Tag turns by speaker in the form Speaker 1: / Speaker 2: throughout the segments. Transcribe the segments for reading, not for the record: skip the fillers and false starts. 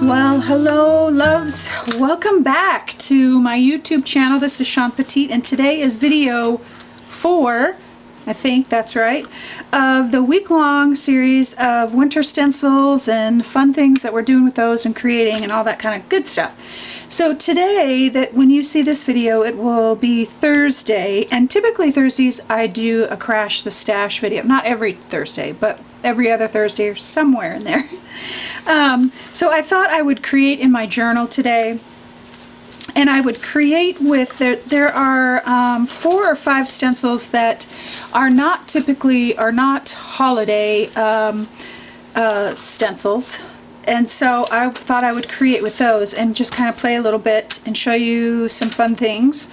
Speaker 1: Well, hello loves, welcome back to my YouTube channel. This is Shawn Petite, and today is video 4, I think that's right, of the week-long series of winter stencils and fun things that we're doing with those and creating and all that kind of good stuff. So today, when you see this video, it will be Thursday, and typically Thursdays I do a Crash the Stash video. Not every Thursday, but every other Thursday or somewhere in there. So I thought I would create in my journal today, and I would create with, there are 4 or 5 stencils that are not holiday stencils. And so I thought I would create with those and just kind of play a little bit and show you some fun things.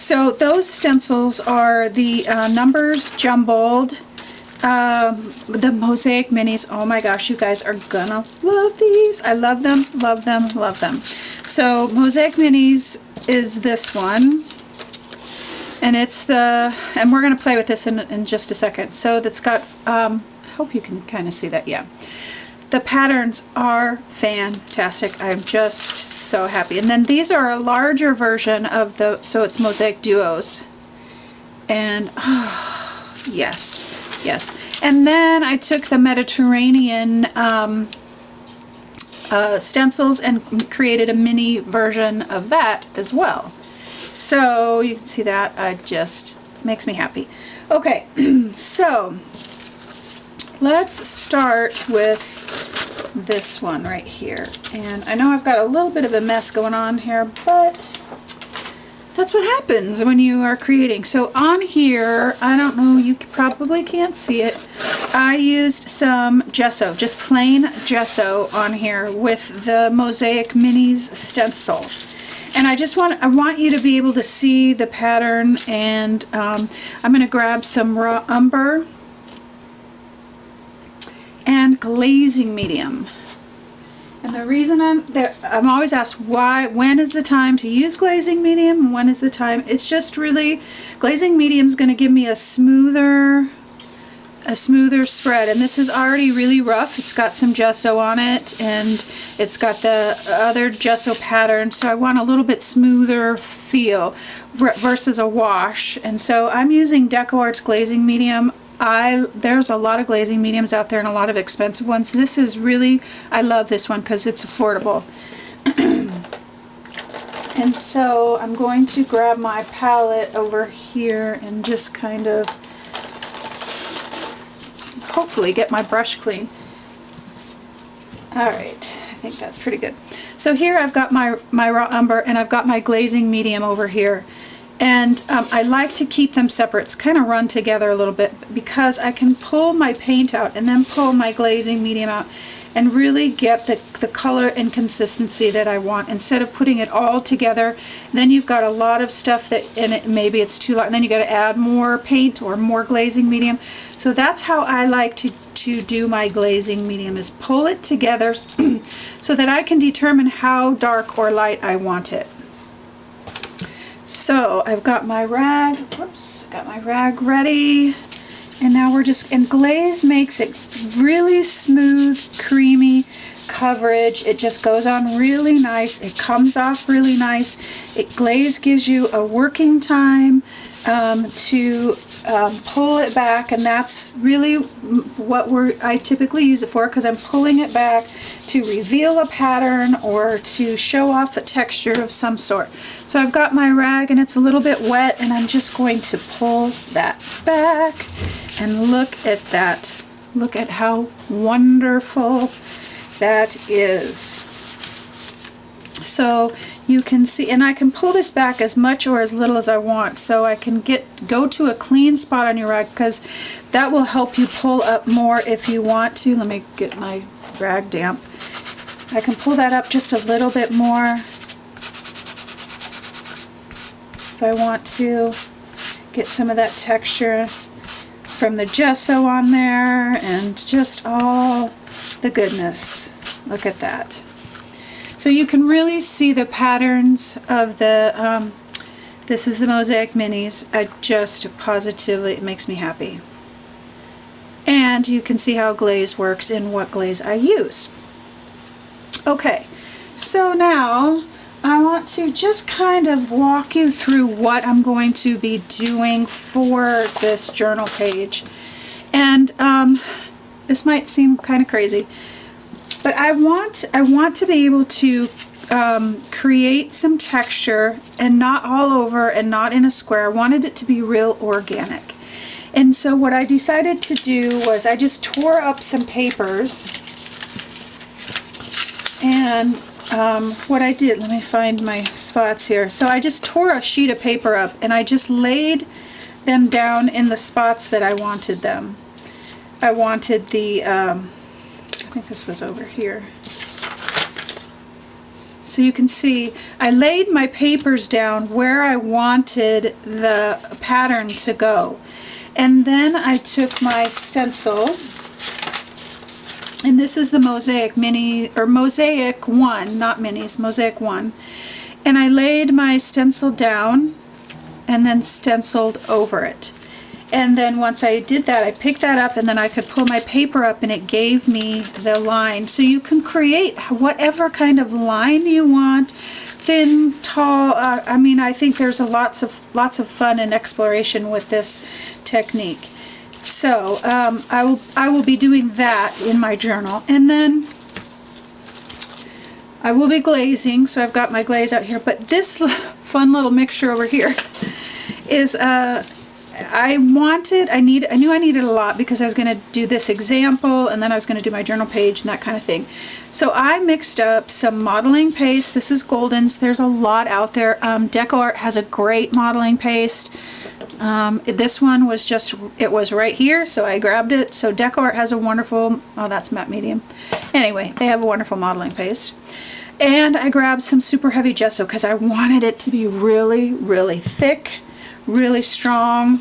Speaker 1: So those stencils are the numbers jumbled, the Mosaic minis. Oh my gosh, you guys are gonna love these. I love them, love them, love them. So Mosaic minis is this one. And it's and we're gonna play with this in just a second. So that's got, I hope you can kind of see that, yeah. The patterns are fantastic. I'm just so happy. And then these are a larger version of so it's Mosaic Duos. And, oh, yes, yes. And then I took the Mediterranean stencils and created a mini version of that as well. So you can see that. Just makes me happy. Okay, so let's start with this one right here. And I know I've got a little bit of a mess going on here, but that's what happens when you are creating. So on here, I don't know, you probably can't see it, I used some gesso, just plain gesso on here with the Mosaic Minis stencil. And I want you to be able to see the pattern, and I'm going to grab some raw umber and glazing medium. And the reason I'm always asked when is the time to use glazing medium, when is the time, it's just really, glazing medium is going to give me a smoother spread. And this is already really rough. It's got some gesso on it, and it's got the other gesso pattern, so I want a little bit smoother feel versus a wash. And so I'm using Deco Art's glazing medium. There's a lot of glazing mediums out there and a lot of expensive ones. This is really, I love this one because it's affordable. And so I'm going to grab my palette over here and just kind of hopefully get my brush clean. Alright, I think that's pretty good. So here I've got my raw umber, and I've got my glazing medium over here. And I like to keep them separate. It's kind of run together a little bit because I can pull my paint out and then pull my glazing medium out and really get the color and consistency that I want, instead of putting it all together. Then you've got a lot of stuff that in it, maybe it's too light, and then you got to add more paint or more glazing medium. So that's how I like to do my glazing medium, is pull it together so that I can determine how dark or light I want it. So I've got my rag, got my rag ready, and now and glaze makes it really smooth, creamy coverage. It just goes on really nice. It comes off really nice. Glaze gives you a working time to pull it back, and that's really what I typically use it for, because I'm pulling it back to reveal a pattern or to show off a texture of some sort. So I've got my rag and it's a little bit wet, and I'm just going to pull that back, and look at that. Look at how wonderful that is. So you can see, and I can pull this back as much or as little as I want, so I can go to a clean spot on your rag, because that will help you pull up more if you want to. Let me get my rag damp. I can pull that up just a little bit more if I want to get some of that texture from the gesso on there, and just all the goodness. Look at that. So you can really see the patterns of the, this is the Mosaic Minis. It makes me happy. And you can see how glaze works and what glaze I use. Okay, So now I want to just kind of walk you through what I'm going to be doing for this journal page. And this might seem kind of crazy, but I want to be able to create some texture, and not all over and not in a square. I wanted it to be real organic. And so what I decided to do was I just tore up some papers, and what I did, let me find my spots here. So I just tore a sheet of paper up and I just laid them down in the spots that I wanted them. I wanted the, I think this was over here. So you can see I laid my papers down where I wanted the pattern to go. And then I took my stencil, and this is the Mosaic Mini, or Mosaic 1, not Minis, Mosaic 1. And I laid my stencil down and then stenciled over it. And then once I did that, I picked that up, and then I could pull my paper up and it gave me the line. So you can create whatever kind of line you want, thin, tall. I mean, I think there's lots of fun and exploration with this technique. So I will be doing that in my journal, and then I will be glazing. So I've got my glaze out here, but this fun little mixture over here is I knew I needed a lot because I was going to do this example, and then I was going to do my journal page and that kind of thing. So I mixed up some modeling paste. This is Golden's. There's a lot out there. Deco Art has a great modeling paste. This one was it was right here, so I grabbed it. So Deco Art has a wonderful, oh, that's matte medium. Anyway, they have a wonderful modeling paste. And I grabbed some super heavy gesso because I wanted it to be really, really thick, really strong.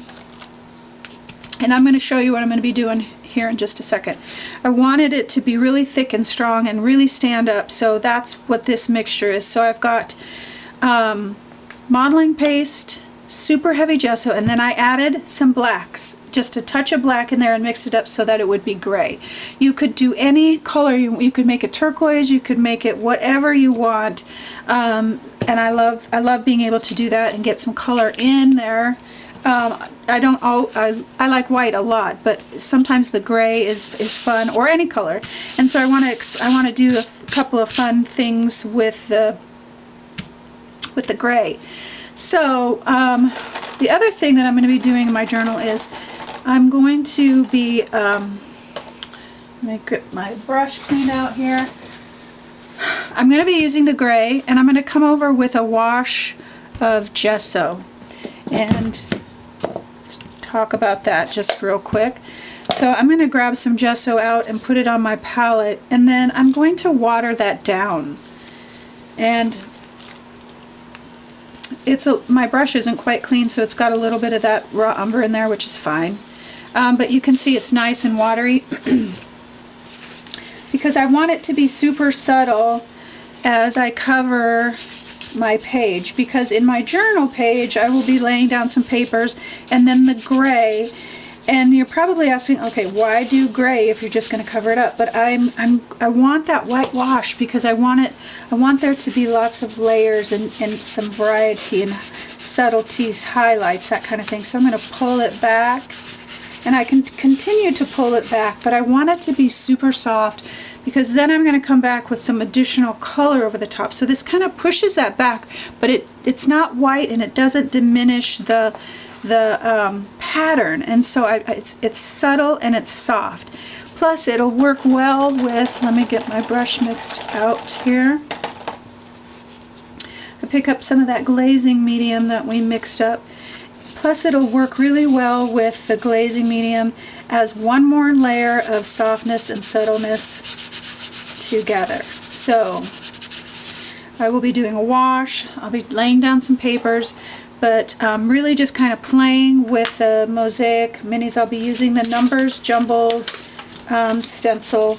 Speaker 1: And I'm going to show you what I'm going to be doing here in just a second. I wanted it to be really thick and strong and really stand up, so that's what this mixture is. So I've got modeling paste, super heavy gesso, and then I added some blacks, just a touch of black in there, and mixed it up so that it would be gray. You could do any color. You could make it turquoise, you could make it whatever you want, and I love being able to do that and get some color in there. I like white a lot, but sometimes the gray is fun, or any color. And so I want to do a couple of fun things with the gray. So the other thing that I'm going to be doing in my journal is I'm going to be let me get my brush clean out here. I'm going to be using the gray, and I'm going to come over with a wash of gesso, and let's talk about that just real quick. So I'm going to grab some gesso out and put it on my palette, and then I'm going to water that down. And my brush isn't quite clean, so it's got a little bit of that raw umber in there, which is fine. But you can see it's nice and watery because I want it to be super subtle as I cover my page, because in my journal page I will be laying down some papers and then the gray. And you're probably asking, okay, why do gray if you're just going to cover it up? But I want that white wash because I want there to be lots of layers and some variety and subtleties, highlights, that kind of thing. So I'm going to pull it back, and I can continue to pull it back, but I want it to be super soft because then I'm going to come back with some additional color over the top. So this kind of pushes that back, but it's not white and it doesn't diminish the pattern, and so it's subtle and it's soft. Plus it'll work well with, let me get my brush mixed out here. I pick up some of that glazing medium that we mixed up. Plus it'll work really well with the glazing medium as one more layer of softness and subtleness together. So I will be doing a wash, I'll be laying down some papers, but really just kind of playing with the Mosaic minis. I'll be using the numbers jumbled stencil.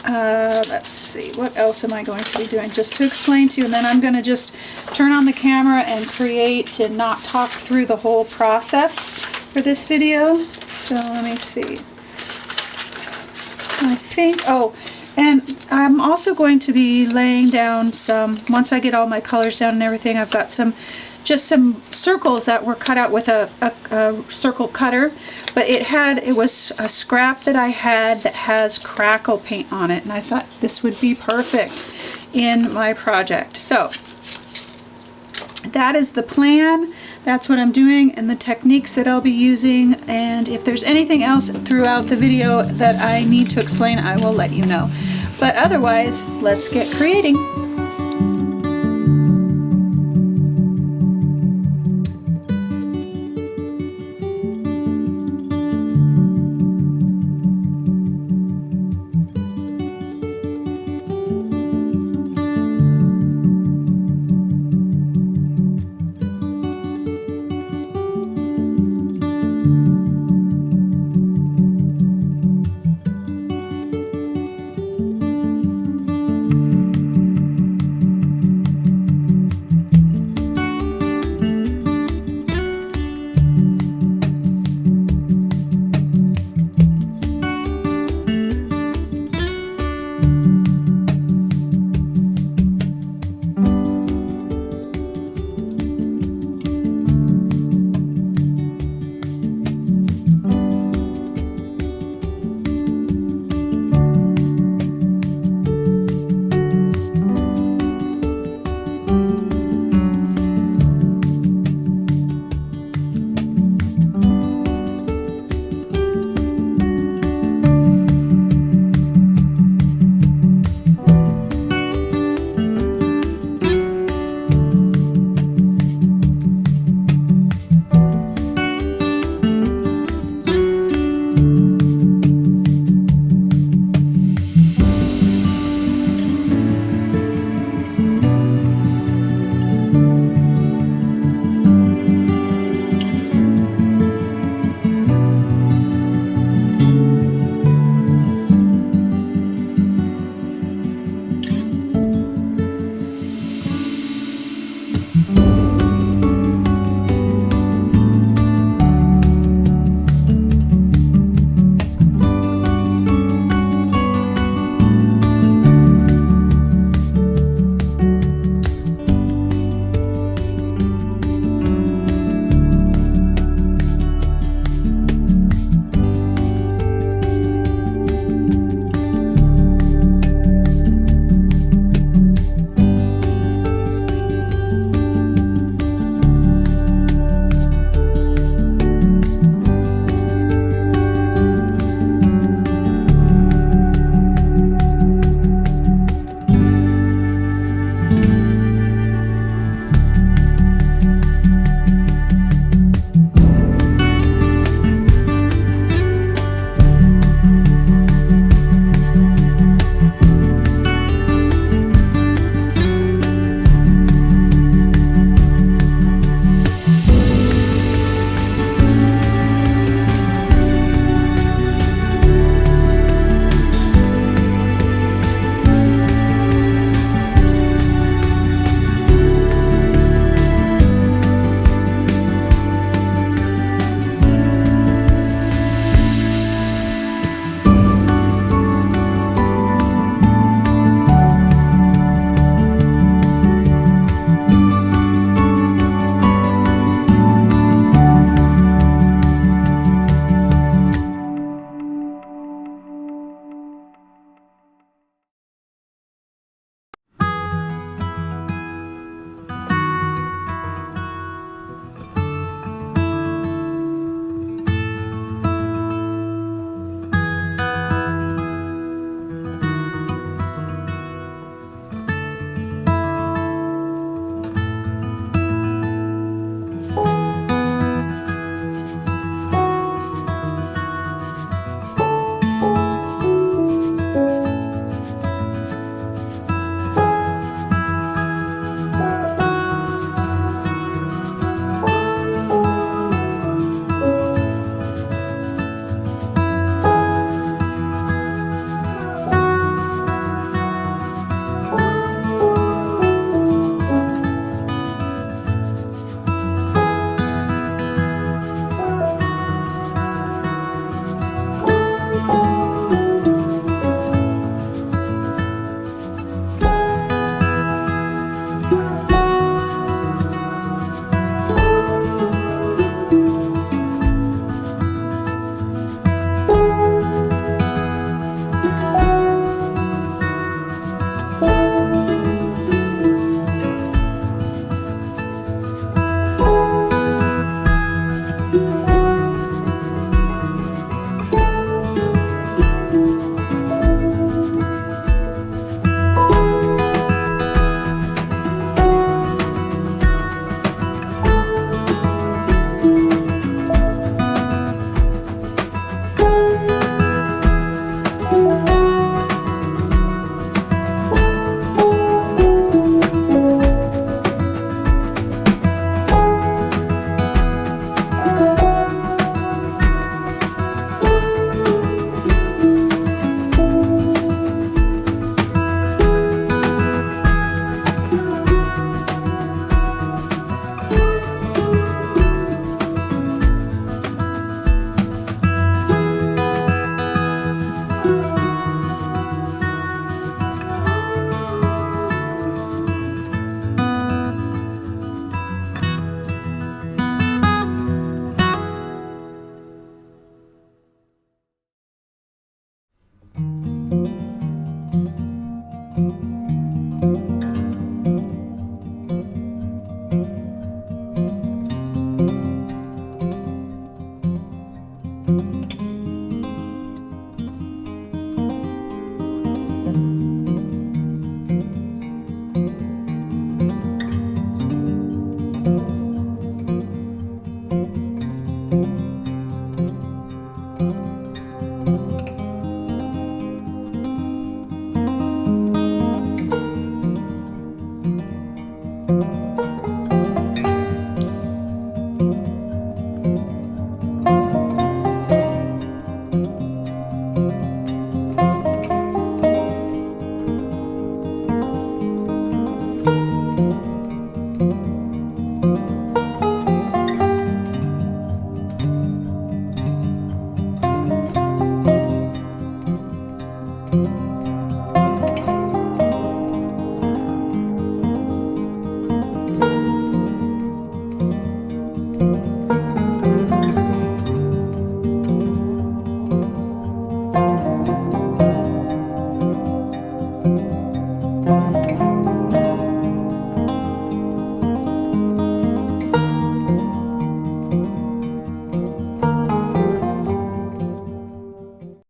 Speaker 1: Let's see, what else am I going to be doing just to explain to you, and then I'm going to just turn on the camera and create and not talk through the whole process for this video. So let me see. I think, oh, And I'm also going to be laying down some, once I get all my colors down and everything, I've got just some circles that were cut out with a circle cutter, but it was a scrap that I had that has crackle paint on it, and I thought this would be perfect in my project. So that is the plan. That's what I'm doing and the techniques that I'll be using, and if there's anything else throughout the video that I need to explain, I will let you know. But otherwise, let's get creating.